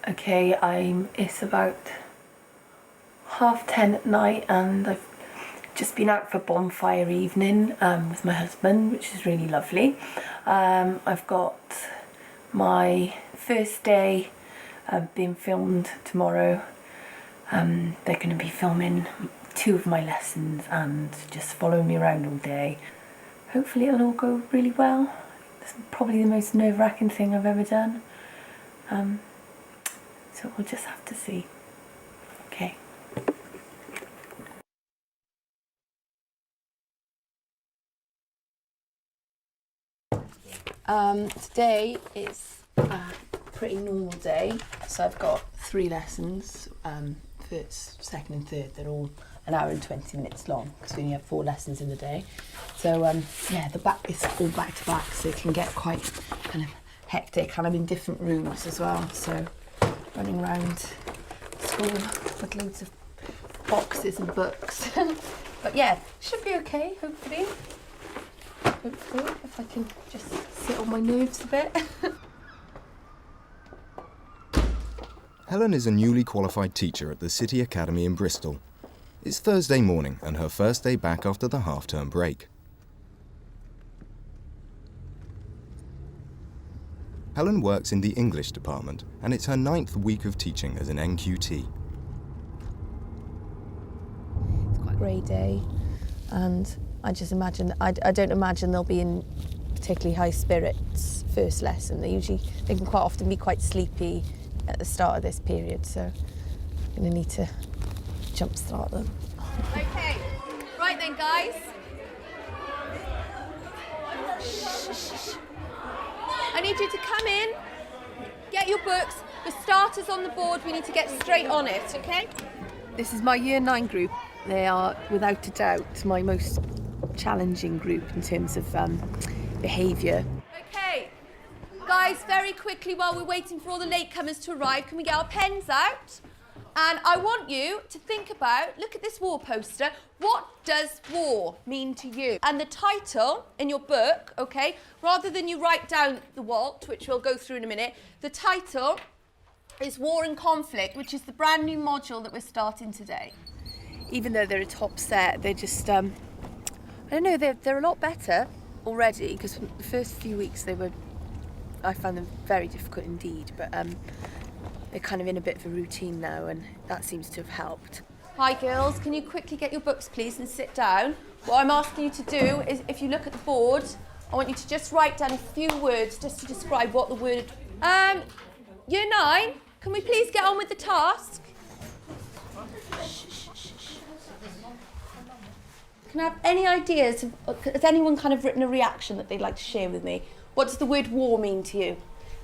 Okay, it's about 10:30 at night, and I've just been out for bonfire evening with my husband, which is really lovely. I've got my first day being filmed tomorrow. They're going to be filming 2 of my lessons and just following me around all day. Hopefully it'll all go really well. It's probably the most nerve-wracking thing I've ever done. So we'll just have to see. Okay. Today is a pretty normal day. So I've got 3 lessons, first, second and third. They're all an hour and 20 minutes long because we only have 4 lessons in the day. So yeah, the back is all back to back, so it can get quite kind of hectic, and I'm in different rooms as well, so running around school with loads of boxes and books. But yeah, should be okay, hopefully. Hopefully, if I can just sit on my nerves a bit. Helen is a newly qualified teacher at the City Academy in Bristol. It's Thursday morning and her first day back after the half-term break. Helen works in the English department, and it's her 9th week of teaching as an NQT. It's quite a grey day, and I just imagine, I don't imagine they'll be in particularly high spirits first lesson. They can quite often be quite sleepy at the start of this period, so I'm going to need to jumpstart them. Okay, right then, guys. I need you to come in, get your books. The starters on the board, we need to get straight on it, okay? This is my Year 9 group. They are, without a doubt, my most challenging group in terms of behaviour. Okay, guys, very quickly, while we're waiting for all the latecomers to arrive, can we get our pens out? And I want you to think about, look at this war poster, what does war mean to you? And the title in your book, okay, rather than you write down the what, which we'll go through in a minute, the title is War and Conflict, which is the brand new module that we're starting today. Even though they're a top set, they're just, I don't know, they're a lot better already, because the first few weeks I found them very difficult indeed, but they're kind of in a bit of a routine now, and that seems to have helped. Hi girls, can you quickly get your books please and sit down? What I'm asking you to do is, if you look at the board, I want you to just write down a few words just to describe what the word... Year 9, can we please get on with the task? Can I have any ideas? Has anyone kind of written a reaction that they'd like to share with me? What does the word war mean to you?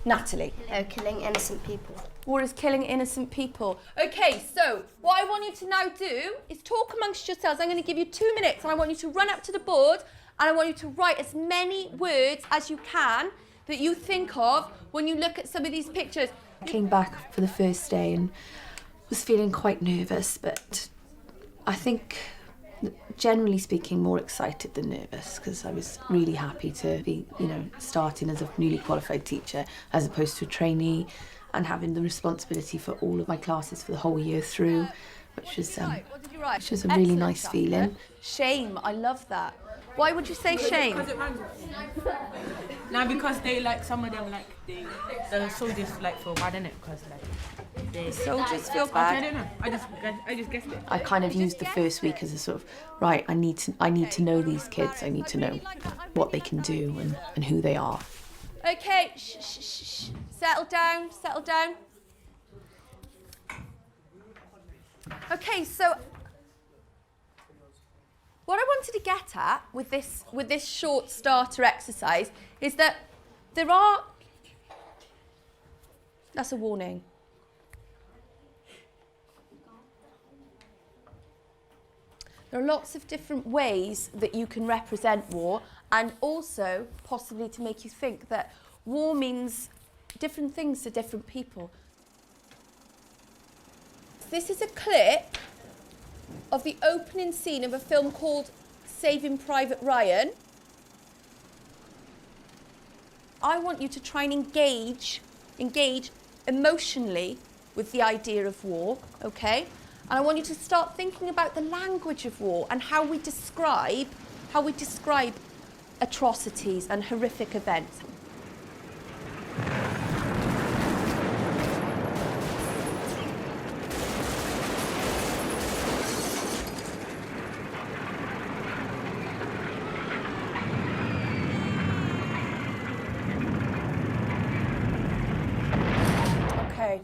Natalie? Killing innocent people. War is killing innocent people. Okay, so what I want you to now do is talk amongst yourselves. I'm going to give you 2 minutes, and I want you to run up to the board, and I want you to write as many words as you can that you think of when you look at some of these pictures. I came back for the first day and was feeling quite nervous, but I think, generally speaking, more excited than nervous, because I was really happy to be, starting as a newly qualified teacher as opposed to a trainee, and having the responsibility for all of my classes for the whole year through, which was a really nice feeling. Shame, I love that. Why would you say shame? Because it rhymes. No, because they some of them the soldiers feel bad in it because they Soldiers feel bad. I don't know. I just guessed it. I kind of used the first week as a sort of, right, I need to know these kids. I need to know what they can do and who they are. Okay, shh. Settle down. Okay, so what I wanted to get at with this short starter exercise is that that's a warning. There are lots of different ways that you can represent war, and also possibly to make you think that war means different things to different people. This is a clip of the opening scene of a film called Saving Private Ryan. I want you to try and engage emotionally with the idea of war, okay? And I want you to start thinking about the language of war and how we describe atrocities and horrific events. Okay.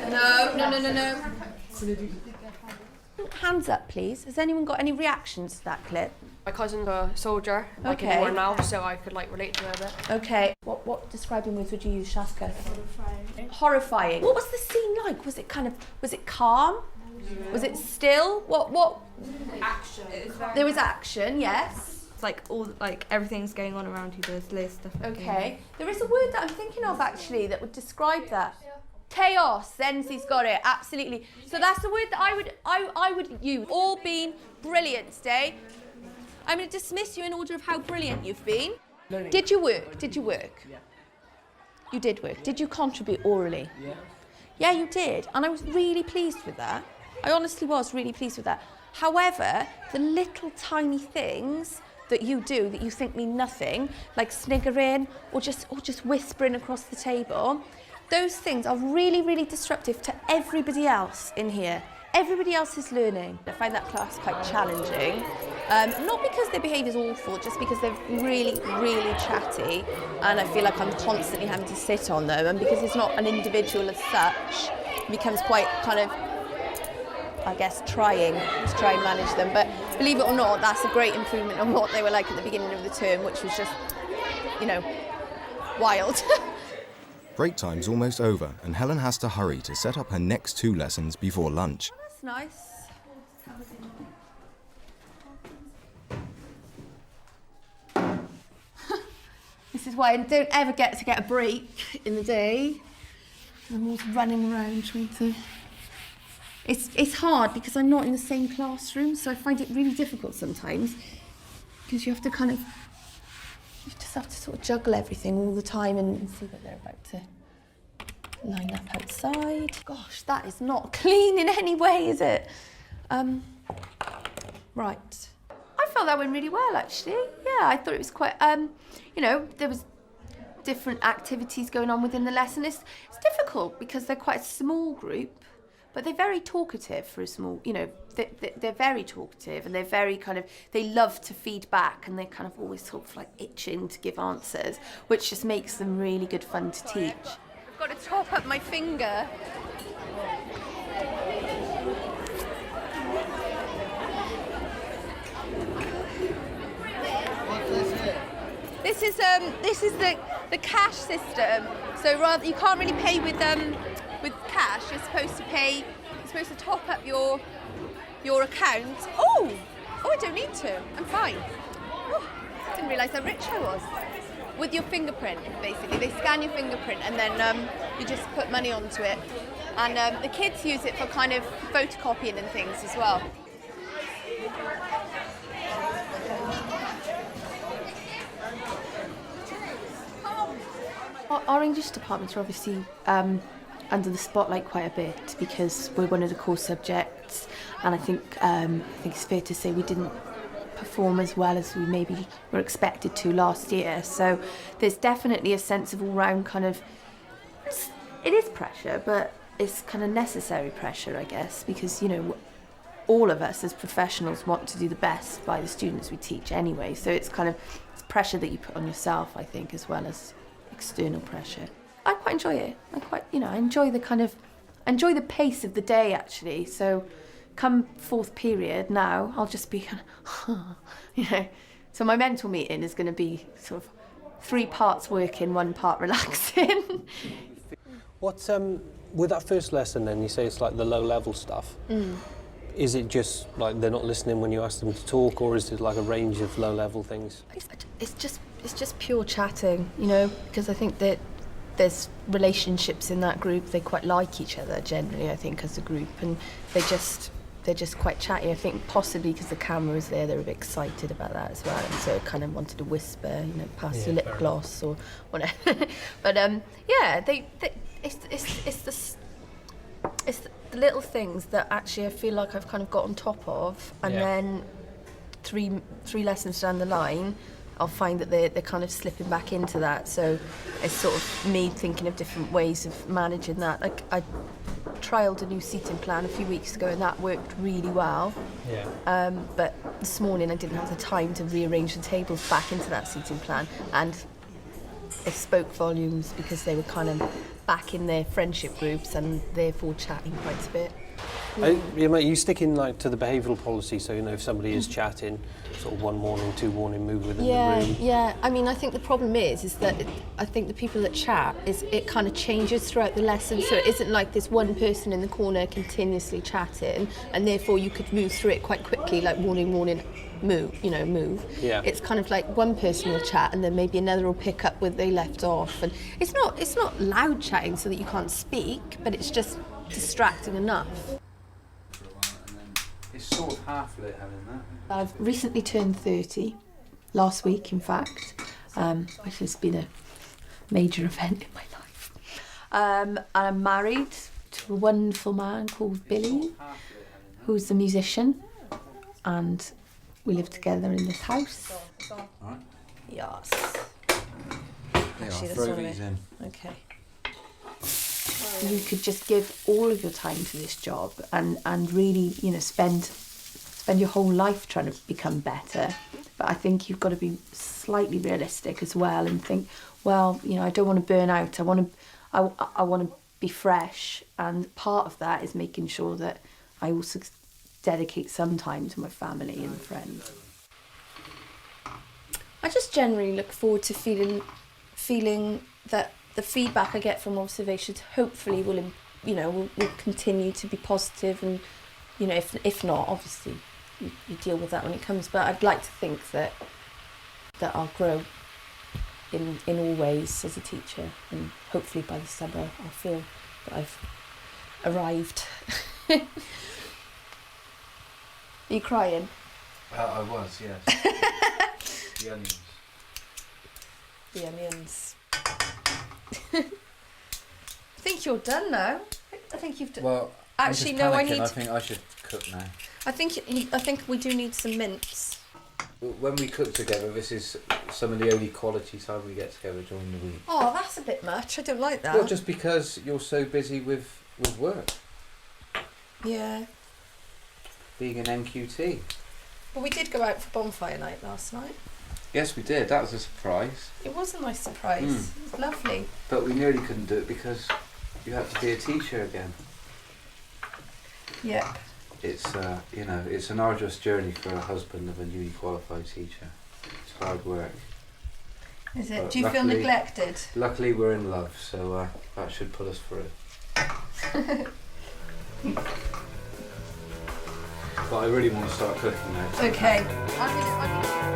No. Hands up, please. Has anyone got any reactions to that clip? My cousin's a soldier, like in Okay. war now, so I could like relate to her a bit. Okay. What describing words would you use, Shaska? Horrifying. What was the scene like? Was it calm? Was it still? What? Action. There was action, yes. It's like everything's going on around you. There's loads of stuff. Okay. There is a word that I'm thinking of actually that would describe that. Chaos. Zenzi's got it. Absolutely. So that's the word that I would use. All been brilliant today. I'm going to dismiss you in order of how brilliant you've been. Did you work? Yeah. You did work. Did you contribute orally? Yeah. Yeah, you did. And I was really pleased with that. I honestly was really pleased with that. However, the little tiny things that you do that you think mean nothing, like sniggering or just whispering across the table, those things are really, really disruptive to everybody else in here. Everybody else is learning. I find that class quite challenging. Not because their behaviour is awful, just because they're really, really chatty, and I feel like I'm constantly having to sit on them, and because it's not an individual as such, it becomes quite kind of, I guess, trying to try and manage them. But believe it or not, that's a great improvement on what they were like at the beginning of the term, which was just, wild. Break time's almost over, and Helen has to hurry to set up her next 2 lessons before lunch. That's nice. This is why I don't ever get to get a break in the day. I'm always running around trying to... It's hard because I'm not in the same classroom, so I find it really difficult sometimes because you have to just have to sort of juggle everything all the time and see that they're about to line up outside. Gosh, that is not clean in any way, is it? Right. I felt that went really well, actually. Yeah, I thought it was quite, there was different activities going on within the lesson. It's difficult because they're quite a small group, but they're very talkative for a small, they're very talkative and they're very they love to feed back and they're kind of always sort of like itching to give answers, which just makes them really good fun to teach. I've got to top up my finger. This is the cash system. So rather, you can't really pay with cash. You're supposed to top up your account. Oh, I don't need to. I'm fine. Oh, didn't realise how rich I was. With your fingerprint, basically, they scan your fingerprint and then you just put money onto it. And the kids use it for kind of photocopying and things as well. Our English departments are obviously under the spotlight quite a bit because we're one of the core subjects, and I think it's fair to say we didn't perform as well as we maybe were expected to last year. So there's definitely a sense of all-round it is pressure, but it's kind of necessary pressure, I guess, because all of us as professionals want to do the best by the students we teach anyway. So it's it's pressure that you put on yourself, I think, as well as external pressure. I quite enjoy it. I enjoy enjoy the pace of the day, actually. So come fourth period now, I'll just be So my mental meeting is going to be sort of 3 parts working, 1 part relaxing. What, with that first lesson then, you say it's like the low-level stuff. Is it just like they're not listening when you ask them to talk, or is it like a range of low-level things? It's just pure chatting, because I think that there's relationships in that group. They quite like each other generally, I think, as a group, and they just they're just quite chatty. I think possibly because the camera was there, they're a bit excited about that as well, and so kind of wanted to whisper, you know, pass your lip gloss or whatever. But yeah, it's the little things that actually I feel like I've kind of got on top of, and then three lessons down the line, I'll find that they're kind of slipping back into that. So it's sort of me thinking of different ways of managing that. Like I trialled a new seating plan a few weeks ago, and that worked really well. Yeah. But this morning I didn't have the time to rearrange the tables back into that seating plan, and it spoke volumes because they were kind of back in their friendship groups and therefore chatting quite a bit. Are you sticking like to the behavioural policy? So you know, if somebody is chatting, sort of 1 warning, 2 warning, move within the room. Yeah. I mean, I think the problem is that I think the people that chat it kind of changes throughout the lesson. So it isn't like this one person in the corner continuously chatting, and therefore you could move through it quite quickly, like warning, move. Yeah. It's kind of like one person will chat, and then maybe another will pick up where they left off. And it's not loud chatting so that you can't speak, but it's just distracting enough. It's sort of half lit, Helen, that. I've recently turned 30, last week in fact, which has been a major event in my life. I'm married to a wonderful man called Billy, who's a musician, and we live together in this house. Right. Yes. Actually, throw these in. Okay. You could just give all of your time to this job and really, you know, spend your whole life trying to become better. But I think you've got to be slightly realistic as well and think, well, you know, I don't want to burn out. I want to be fresh, and part of that is making sure that I also dedicate some time to my family and friends. I just generally look forward to feeling that the feedback I get from observations hopefully will continue to be positive, and you know, if not, obviously you deal with that when it comes. But I'd like to think that I'll grow in all ways as a teacher, and hopefully by the summer I'll feel that I've arrived. Are you crying? I was, yes. The onions. The onions. I think you're done now. I think you've done. Well, actually, I'm no. just panicking. I think I should cook now. I think we do need some mince. When we cook together, this is some of the only quality time we get together during the week. Oh, that's a bit much. I don't like that. Well, just because you're so busy with work. Yeah. Being an NQT. Well, we did go out for bonfire night last night. Yes, we did. That was a surprise. It was a nice surprise. It was lovely. But we nearly couldn't do it because you had to be a teacher again. Yeah. It's it's an arduous journey for a husband of a newly qualified teacher. It's hard work. Is it? But Do you feel neglected? Luckily, we're in love, so that should put us through. But I really want to start cooking now. Okay. I'm gonna